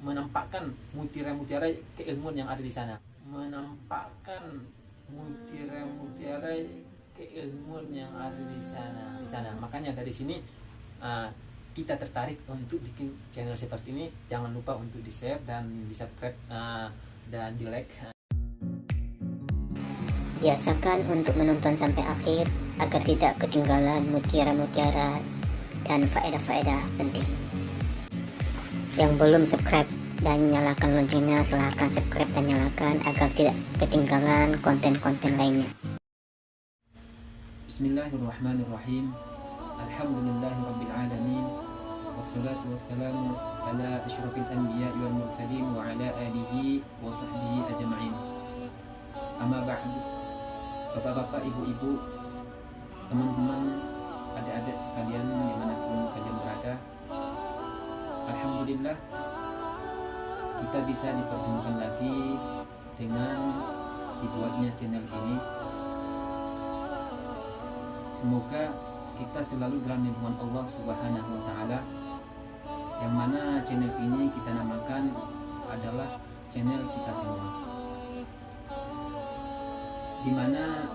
menampakkan mutiara-mutiara keilmuan yang ada di sana, menampakkan mutiara-mutiara keilmuan yang ada di sana. Makanya dari sini kita tertarik untuk bikin channel seperti ini. Jangan lupa untuk di share dan di subscribe dan di like. Biasakan untuk menonton sampai akhir agar tidak ketinggalan mutiara-mutiara dan faedah-faedah penting. Yang belum subscribe dan nyalakan loncengnya, silahkan subscribe dan nyalakan agar tidak ketinggalan konten-konten lainnya. Bismillahirrahmanirrahim. Alhamdulillahirrabbilalamin. Wassalatu wassalamu ala asyrafil anbiya wal mursalin wa ala alihi wa sahbihi ajma'in. Amma ba'du. Bapak-bapak, ibu-ibu, teman-teman, adik-adik sekalian dimanapun kalian berada, alhamdulillah kita bisa dipertemukan lagi dengan dibuatnya channel ini. Semoga kita selalu dalam lindungan Allah Subhanahu wa Ta'ala, yang mana channel ini kita namakan adalah channel kita semua, dimana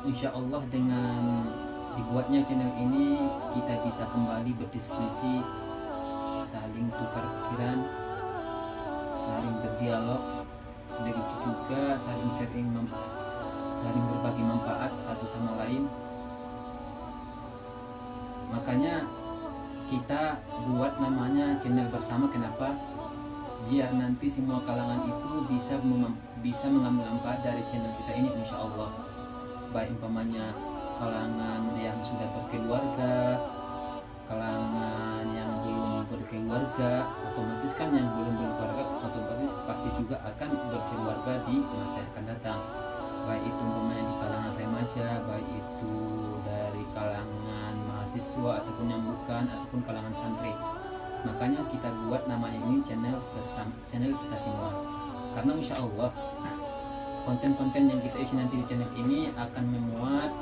insya Allah dengan dibuatnya channel ini kita bisa kembali berdiskusi, saling tukar pikiran, saling berdialog, begitu juga saling saling berbagi manfaat satu sama lain. Makanya kita buat namanya channel bersama. Kenapa? Biar nanti semua kalangan itu bisa mengambil manfaat dari channel kita ini, insya Allah. Baik umpamanya kalangan yang sudah berkeluarga, kalangan yang belum berkeluarga, otomatis kan yang belum berkeluarga otomatis pasti juga akan berkeluarga di masa yang akan datang. Baik itu umpamanya di kalangan remaja, baik itu dari kalangan mahasiswa ataupun yang bukan, ataupun kalangan santri. Makanya kita buat namanya ini channel bersama, channel kita semua. Karena insya Allah konten-konten yang kita isi nanti di channel ini akan memuat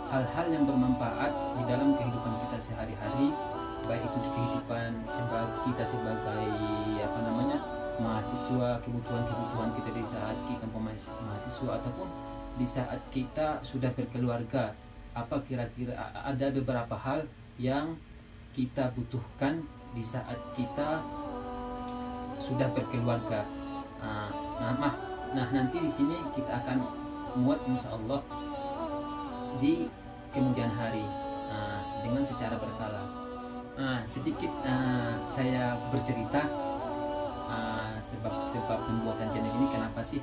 hal-hal yang bermanfaat di dalam kehidupan kita sehari-hari, baik itu di kehidupan kita sebagai mahasiswa, kebutuhan kita di saat kita mahasiswa, ataupun di saat kita sudah berkeluarga. Apa kira-kira ada beberapa hal yang kita butuhkan di saat kita sudah berkeluarga. Nah, nanti di sini kita akan muat insya Allah di kemudian hari dengan secara berkala. Sedikit saya bercerita sebab pembuatan channel ini kenapa sih?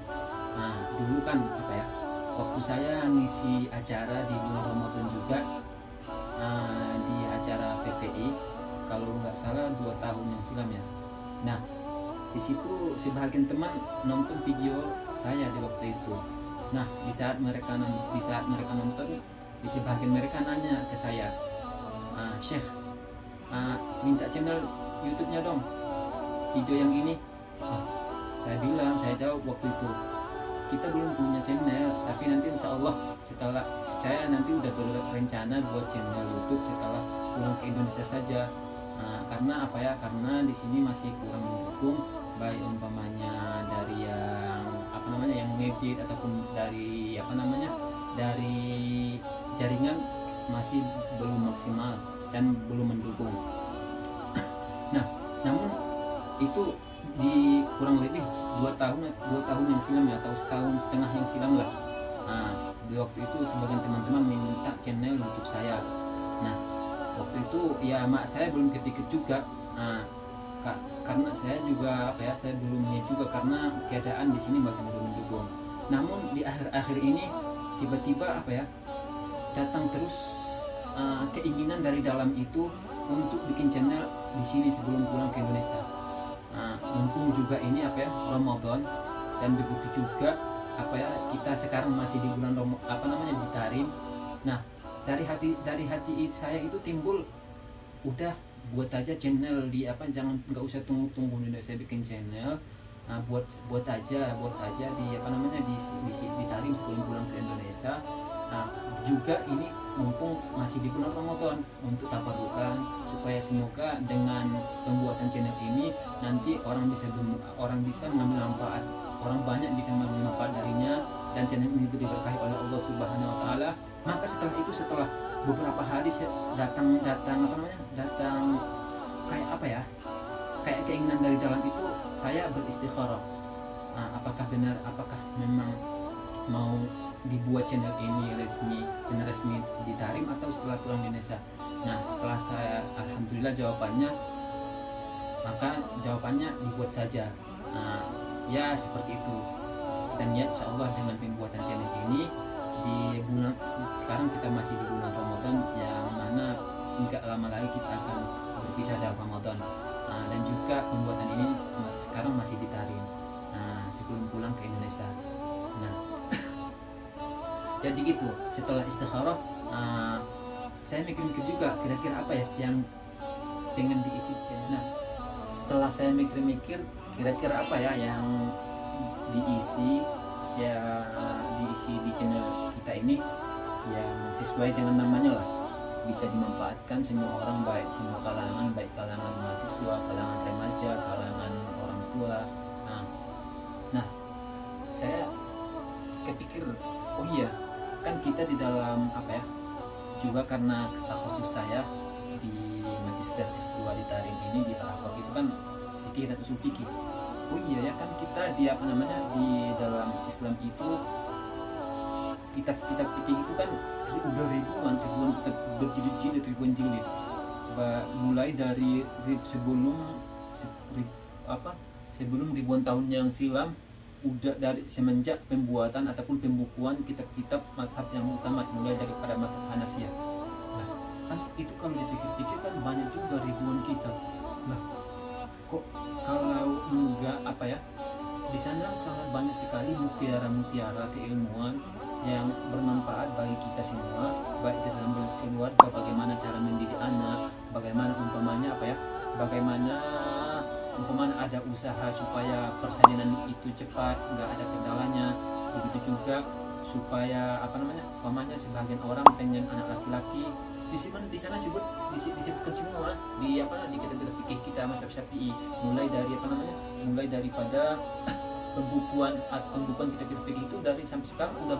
Dulu kan waktu saya ngisi acara di bulan Ramadan juga, di acara PPI, kalau nggak salah 2 tahun yang silam ya. Nah, di situ sebagian teman nonton video saya di waktu itu. Nah, di saat mereka nonton, di sebagian mereka nanya ke saya, Syekh, minta channel YouTube-nya dong, video yang ini. Saya jawab waktu itu, kita belum punya channel, tapi nanti insya Allah setelah saya nanti udah berencana buat channel YouTube setelah pulang ke Indonesia saja. Karena karena di sini masih kurang mendukung, baik umpamanya dari yang ngedit ataupun dari dari jaringan masih belum maksimal dan belum mendukung. Nah, namun itu di kurang lebih 2 tahun yang silam ya, atau setahun setengah yang silam lah. Di waktu itu sebagian teman-teman minta channel YouTube saya. Nah, waktu itu ya mak saya belum kepikir juga, karena saya juga saya belum niat juga karena keadaan di sini masih belum mendukung. Namun di akhir ini tiba-tiba datang terus keinginan dari dalam itu untuk bikin channel di sini sebelum pulang ke Indonesia. Mumpung juga ini Ramadan, dan begitu juga kita sekarang masih di bulan di Tarim. Nah, dari hati saya itu timbul, udah buat aja channel di nggak usah tunggu saya bikin channel. Buat aja di di Tarim sebelum pulang ke Indonesia. Juga ini mumpung masih di bulan Ramadan untuk tabarukan, supaya semoga dengan pembuatan channel ini nanti orang bisa mengambil manfaat, orang banyak bisa mengambil manfaat darinya, dan channel ini diberkahi oleh Allah Subhanahu wa taala. Maka setelah beberapa hari datang kayak apa ya, kayak keinginan dari dalam itu, saya beristikharah, apakah benar, apakah memang mau dibuat channel ini channel resmi di Tarim atau setelah pulang di Indonesia. Nah, setelah saya alhamdulillah jawabannya dibuat saja. Ya seperti itu. Dan ya insya Allah dengan pembuatan channel ini di bulan sekarang, kita masih di bulan Ramadan, yang mana nggak lama lagi kita akan berpisah dari Ramadan. Dan juga pembuatan ini sekarang masih di Tarim, sebelum pulang ke Indonesia. Nah, jadi gitu. Setelah istikharah, saya mikir-mikir juga kira-kira apa ya yang pengen diisi di channel. Nah, setelah saya mikir-mikir kira-kira apa ya yang diisi di channel kita ini, yang sesuai dengan namanya lah, bisa dimanfaatkan semua orang, baik semua kalangan, baik kalangan mahasiswa, kalangan remaja, kalangan orang tua. Nah, saya kepikir, oh iya, kan kita di dalam apa ya, juga karena khusus saya di Magister S2 di Tarim ini, di Al-Aqaf itu kan fikih dan usul fikih. Oh iya ya, kan kita di di dalam Islam itu kitab fikih itu kan udah ribuan kitab berjilid-jilid, ribuan jilid, mulai dari sebelum ribuan tahun yang silam, udah dari semenjak pembuatan ataupun pembukuan kitab-kitab mazhab yang utama, mulai daripada mazhab Hanafiyah. Nah, kan itu kalau dipikir-pikir kan banyak juga ribuan kitab. Nah, kok kalau enggak apa ya, di sana sangat banyak sekali mutiara-mutiara keilmuan yang bermanfaat bagi kita semua, baik di dalam keluarga, bagaimana cara mendidik anak, bagaimana umpamanya ada usaha supaya persalinan itu cepat, nggak ada kendalanya. Begitu juga supaya umpamanya sebagian orang pengen anak laki-laki, di sana disebutkan semua di kitab-kitab fikih kita mazhab Syafi'i, mulai daripada pembukuan kitab-kitab fikih itu, dari sampai sekarang udah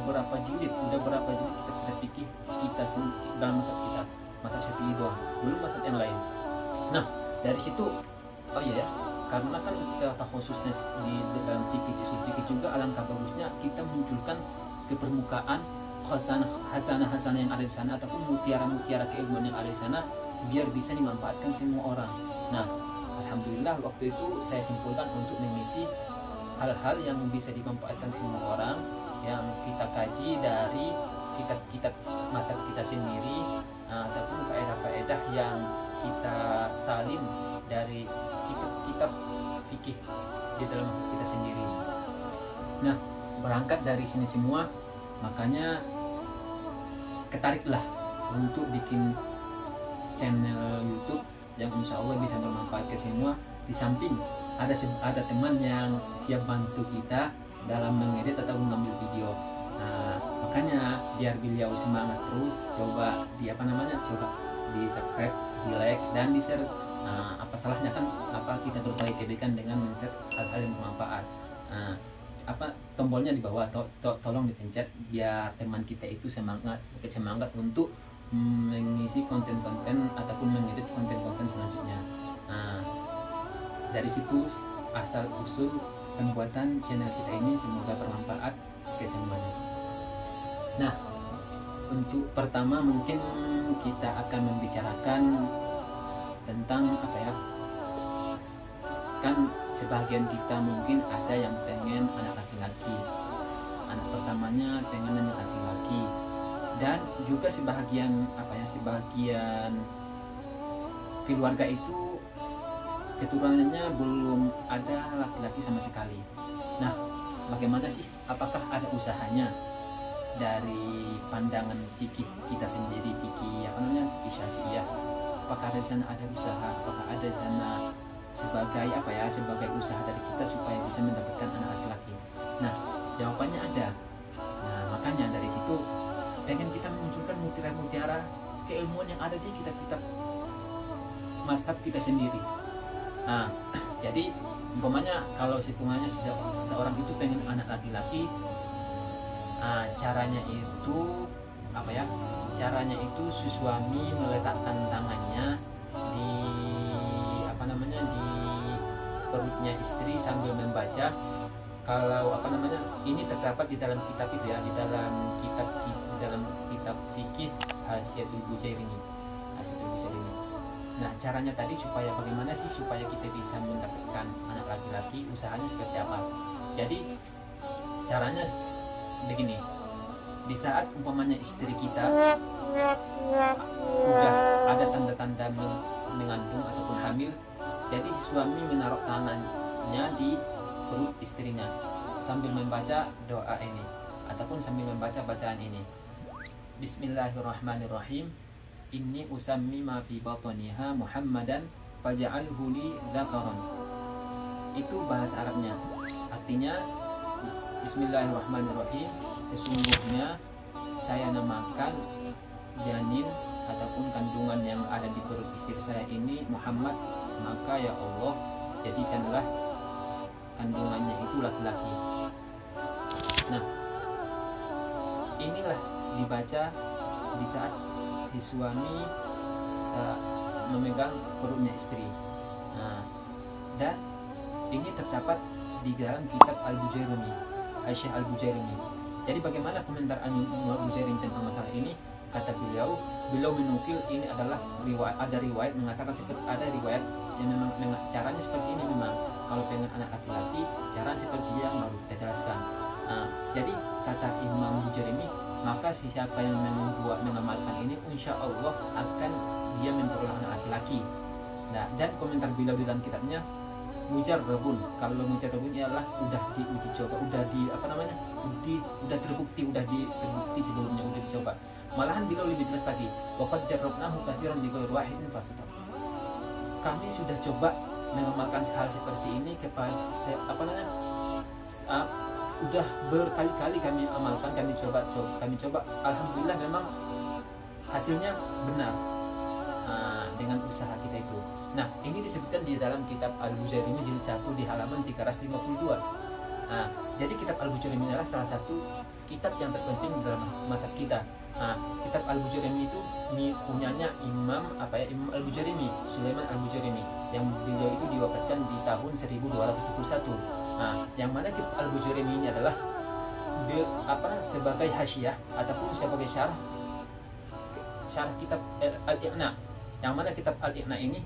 berapa jilid kitab-kitab fikih kita dalam mazhab Syafi'i doang, belum mazhab yang lain. Nah, dari situ, oh iya ya, karena kan kita khususnya di dalam fikih, usul fikih juga, alangkah bagusnya kita munculkan ke permukaan hasanah yang ada di sana, ataupun mutiara keilmuan yang ada di sana, biar bisa dimanfaatkan semua orang. Nah, alhamdulillah waktu itu saya simpulkan untuk mengisi hal-hal yang bisa dimanfaatkan semua orang, yang kita kaji dari kitab-kitab mazhab kita sendiri, ataupun faedah-faedah yang kita salin dari kitab-kitab fikih di dalam mazhab kita sendiri. Nah, berangkat dari sini semua, makanya ketariklah untuk bikin channel YouTube yang insya Allah bisa bermanfaat ke semua. Di samping ada teman yang siap bantu kita dalam mengedit atau mengambil video. Nah, makanya biar beliau semangat terus, coba di subscribe, di like, dan di share. Apa salahnya kan kita berbagi kebaikan dengan men-share hal-hal yang bermanfaat. Tombolnya di bawah, tolong dipencet biar teman kita itu semangat untuk mengisi konten-konten ataupun mengedit konten-konten selanjutnya. Dari situ asal usul pembuatan channel kita ini, semoga bermanfaat ke semuanya. Nah, untuk pertama mungkin kita akan membicarakan tentang kan sebagian kita mungkin ada yang pengen anak laki-laki, anak pertamanya pengen anak laki-laki, dan juga sebagian keluarga itu keturunannya belum ada laki-laki sama sekali. Nah, bagaimana sih, apakah ada usahanya dari pandangan fikih kita sendiri, fikih Syafi'iyah? Apakah ada di sana ada usaha? Apakah ada di sana sebagai usaha dari kita supaya bisa mendapatkan anak laki-laki? Nah, jawabannya ada. Nah, makanya dari situ pengen kita memunculkan mutiara-mutiara keilmuan yang ada di kitab-kitab mazhab kita sendiri. Nah, jadi umpamanya kalau seseorang itu pengen anak laki-laki, caranya itu apa ya? Caranya itu si suami meletakkan tangannya di di perutnya istri sambil membaca. Kalau ini terdapat di dalam kitab itu ya, di dalam kitab fikih Hasyiatul Bujairimi. Nah, caranya tadi bagaimana sih supaya kita bisa mendapatkan anak laki-laki, usahanya seperti apa? Jadi caranya begini. Di saat umpamanya istri kita udah ada tanda-tanda mengandung ataupun hamil, jadi si suami menaruh tangannya di perut istrinya sambil membaca doa ini ataupun sambil membaca bacaan ini. Bismillahirrahmanirrahim. Inni usammi ma fi batniha Muhammadan faj'alhu li dzakaran. Itu bahasa Arabnya. Artinya Bismillahirrahmanirrahim, sesungguhnya saya namakan janin ataupun kandungan yang ada di perut istri saya ini Muhammad, maka ya Allah jadikanlah kandungannya itu laki-laki. Nah, inilah dibaca di saat si suami memegang perutnya istri. Nah, dan ini terdapat di dalam kitab Al-Bujairimi, Aisyah Al-Bujairimi. Jadi bagaimana komentar Al-Bujairimi tentang masalah ini? Kata beliau menukil ini adalah ada riwayat mengatakan ada riwayat yang memang caranya seperti ini. Memang kalau pengen anak laki-laki, cara seperti yang baru kita jelaskan. Nah, jadi kata Imam Bujairimi, maka siapa yang mengamalkan ini, insya Allah akan dia memperoleh anak laki-laki. Nah, dan komentar beliau di dalam kitabnya, mujarrabun. Kalau mujarrabun ialah udah diuji coba, udah terbukti sebelumnya, udah dicoba. Malahan beliau lebih jelas lagi, waqad jarrabnahu katsiran bi ghairi wahidin fasadaq. Kami sudah coba mengamalkan hal seperti ini kepada udah berkali-kali kami amalkan, kami coba. Alhamdulillah memang hasilnya benar dengan usaha kita itu. Nah, ini disebutkan di dalam kitab Al-Bujairimi jilid 1 di halaman 352. Nah, jadi kitab Al-Bujairimi adalah salah satu kitab yang terpenting dalam mazhab kita. Nah, kitab Al-Bujairimi itu punyanya Imam Al-Bujairimi, Sulaiman Al-Bujairimi, yang beliau itu diwafatkan di tahun 1221. Nah, yang mana kitab Al-Bujairimi ini adalah sebagai hasyiah ataupun sebagai syarah kitab Al-Iqna. Yang mana kitab Al-Iqna ini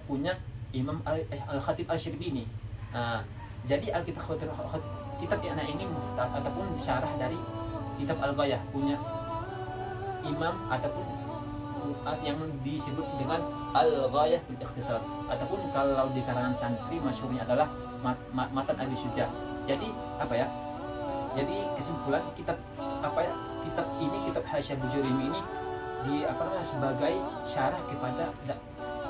punya Imam Al-Khatib Al-Syirbini. Nah, jadi kitab Iqna ini ataupun syarah dari kitab Al-Ghayah punya Imam ataupun yang disebut dengan Al-Ghayah bil Ikhtisar, ataupun kalau di kalangan santri masyhurnya adalah Matan Abi Syuja. Jadi Jadi kesimpulan kitab Hasyiah Bujairimi ini sebagai syarah kepada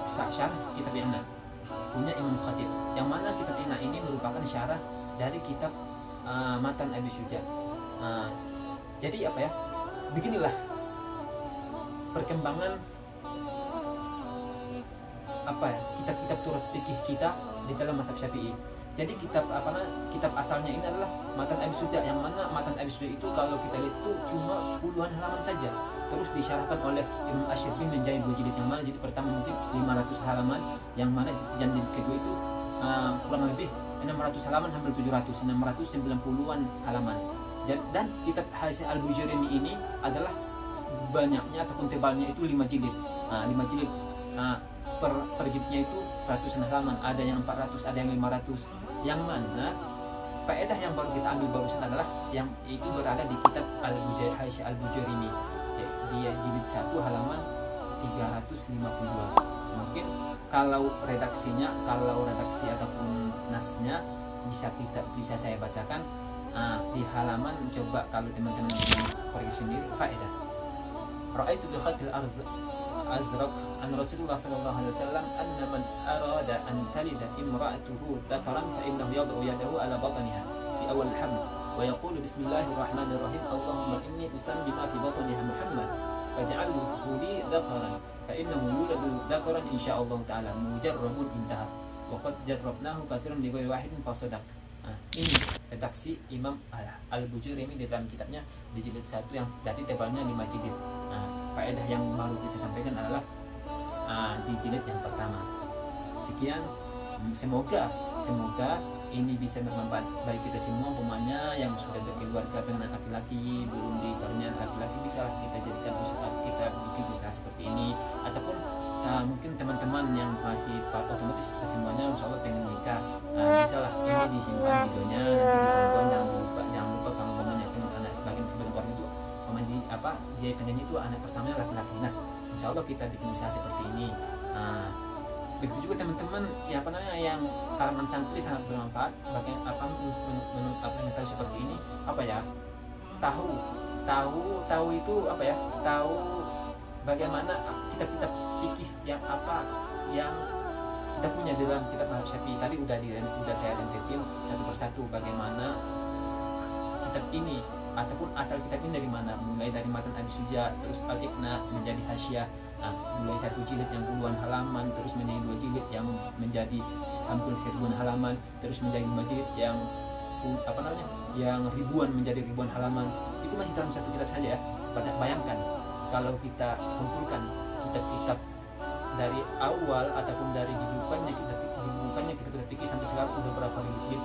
syarah kitab Iqna punya Imam Khatib, yang mana kitab Iqna ini merupakan syarah dari kitab Matan Abi Syuja. Jadi beginilah perkembangan kitab-kitab turut fikih kita di dalam mazhab Syafi'i. Jadi kitab asalnya ini adalah Matan Abi Syuja, yang mana Matan Abi Syuja itu kalau kita lihat itu cuma puluhan halaman saja. Terus disyarahkan oleh Imam Asy-Syafi'i menjadi 2 jilid, yang mana jilid pertama mungkin 500 halaman, yang mana jilid kedua itu kurang lebih 600 halaman hampir 690-an halaman. Dan kitab Hasyiah Al-Bujairimi ini adalah banyaknya ataupun tebalnya itu 5 jilid. 5 jilid. Per jilidnya itu ratusan halaman, ada yang 400, ada yang 500. Yang mana faedah yang baru kita ambil barusan adalah yang itu berada di kitab Hasyiah Al-Bujairimi. Dia jilid 1 halaman 352. Mungkin kalau redaksi ataupun nasnya bisa saya bacakan di halaman. Coba kalau teman-teman koreksi sendiri faedah. Ra'aitu bi khatil azraq an Rasulullah sallallahu alaihi wasallam anna man arada an talida imra'atuhu dzakaran fa innahu yad'u yadahu ala batniha fi awal haml wa yaqulu bismillahirrahmanirrahim Allahumma inni usammima fi batniha Muhammad faj'alhu li dzakaran fa innahu yuladu dzakaran insyaallah taala mujarrabun intaha wa qad jarrabnahu katsiran bi ghairi wahidin fasadaq. Ini redaksi Imam Al-Bujurimi di dalam kitabnya di jilid 1 yang berarti tebalnya 5 jilid. Faedah yang baru kita sampaikan adalah di jilid yang pertama. Sekian, semoga ini bisa bermanfaat bagi kita semua, umpamanya yang sudah berkeluarga dengan laki-laki, belum dikaruniai laki-laki, bisa kita jadikan usaha, kita bikin usaha seperti ini, ataupun mungkin teman-teman yang masih otomatis semuanya insya Allah pengen nikah, bisa lah ini disimpan videonya, nanti ditonton. Jangan lupa kalau umpamanya anak sebagian orang itu dia pengen itu anak pertamanya laki-laki. Nah, insya Allah kita bikin usaha seperti ini. Begitu juga teman-teman yang kalangan santri sangat bermanfaat bagi tahu seperti ini, tahu itu tahu bagaimana kita fikih yang kita punya dalam kitab Madhab Syafi'i. Tadi udah saya rentetin satu persatu bagaimana kitab ini ataupun asal kitab ini dari mana, mulai dari Matan Abi Suja, terus Al-Iqna menjadi Hasyiah, mulai 1 jilid yang puluhan halaman, terus menjadi 2 jilid yang menjadi hampir 1000-an halaman, terus menjadi 5 jilid yang yang ribuan menjadi ribuan halaman. Itu masih dalam satu kitab saja ya. Bayangkan kalau kita kumpulkan kitab-kitab dari awal ataupun dari dibukannya kita pikir sampai sekarang udah berapa ribu jilid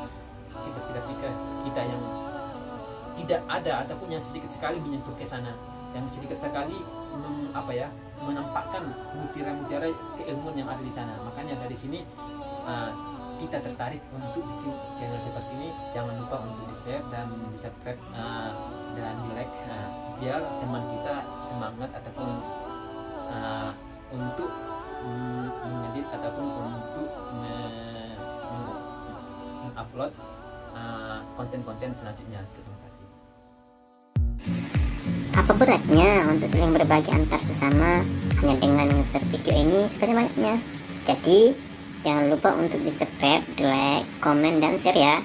kita pikir kita yang tidak ada ataupun yang sedikit sekali menyentuh ke sana, yang sedikit sekali menampakkan mutiara-mutiara keilmuan yang ada di sana. Makanya dari sini kita tertarik untuk bikin channel seperti ini. Jangan lupa untuk di-share dan di-subscribe dan di-like, biar teman kita semangat ataupun untuk mengedit ataupun untuk mengupload konten-konten selanjutnya. Terima kasih. Apa beratnya untuk saling berbagi antar sesama hanya dengan nge-share video ini seperti banyaknya. Jadi jangan lupa untuk di subscribe, di like, komen, dan share ya.